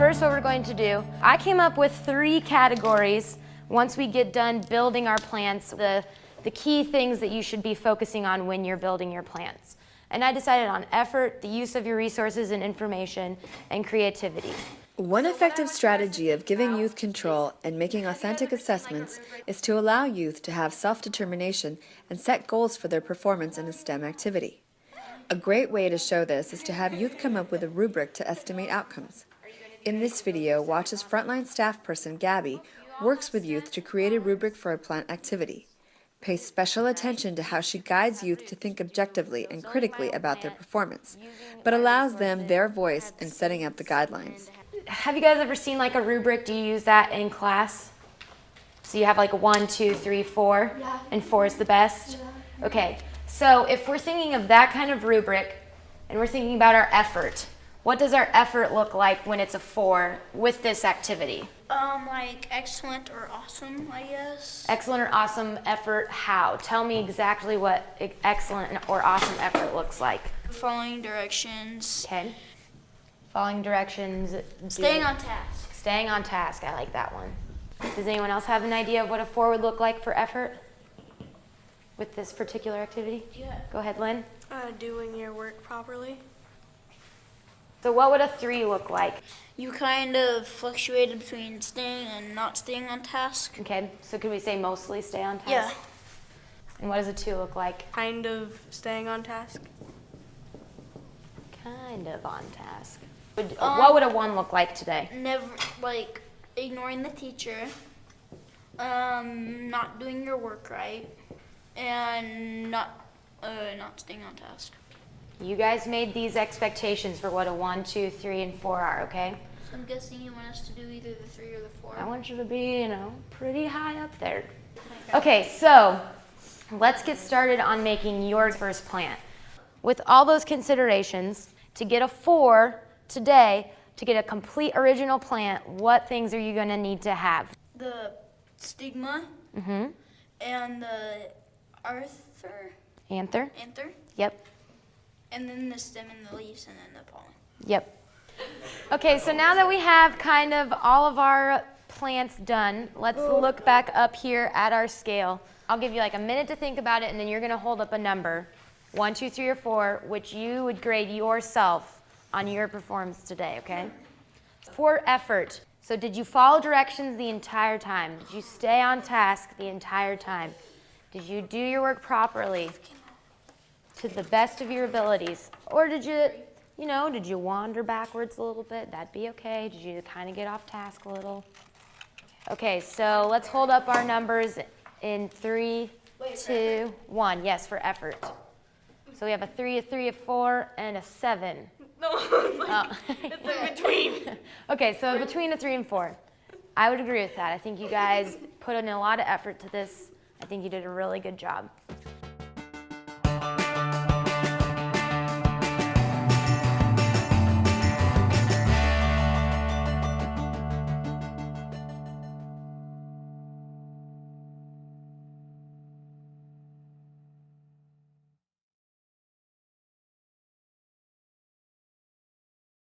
first what we're going to do, I came up with 3 categories once we get done building our plans, the key things that you should be focusing on when you're building your plans. And I decided on effort, the use of your resources and information, and creativity. One effective strategy of giving youth control and making authentic assessments is to allow youth to have self-determination and set goals for their performance in a STEM activity. A great way to show this is to have youth come up with a rubric to estimate outcomes. In this video, watch as frontline staff person Gabby works with youth to create a rubric for a plant activity. Pay special attention to how she guides youth to think objectively and critically about their performance, but allows them their voice in setting up the guidelines. Have you guys ever seen like a rubric? Do you use that in class? So you have like 1, 2, 3, 4, Yeah. and 4 is the best? Yeah. Okay, so if we're thinking of that kind of rubric and we're thinking about our effort, what does our effort look like when it's a 4 with this activity? Like excellent or awesome, I guess. Excellent or awesome effort, how? Tell me exactly what excellent or awesome effort looks like. Following directions. Okay. Following directions. Staying on task. Staying on task, I like that one. Does anyone else have an idea of what a 4 would look like for effort with this particular activity? Yeah. Go ahead, Lynn. Doing your work properly. So what would a 3 look like? You kind of fluctuated between staying and not staying on task. Okay, so could we say mostly stay on task? Yeah. And what does a 2 look like? Kind of staying on task. Kind of on task. What would a 1 look like today? Never, like, ignoring the teacher, not doing your work right, and not staying on task. You guys made these expectations for what a 1, 2, 3, and 4 are, okay? So I'm guessing you want us to do either the 3 or the 4. I want you to be, pretty high up there. Okay, so let's get started on making your first plan. With all those considerations, to get a 4 today, to get a complete original plant, what things are you going to need to have? The stigma and the Anther? anther, Yep. and then the stem and the leaves, and then the pollen. Yep. Okay, so now that we have kind of all of our plants done, let's look back up here at our scale. I'll give you like a minute to think about it, and then you're going to hold up a number, 1, 2, 3, or 4, which you would grade yourself on your performance today, okay? For effort, so did you follow directions the entire time? Did you stay on task the entire time? Did you do your work properly to the best of your abilities? Or did you, did you wander backwards a little bit? That'd be okay. Did you kind of get off task a little? Okay, so let's hold up our numbers in 3, 2, 1. Yes, for effort. So we have a 3, a 3, a 4, and a 7. No, it's in between. Okay, so between a 3 and 4. I would agree with that. I think you guys put in a lot of effort to this. I think you did a really good job.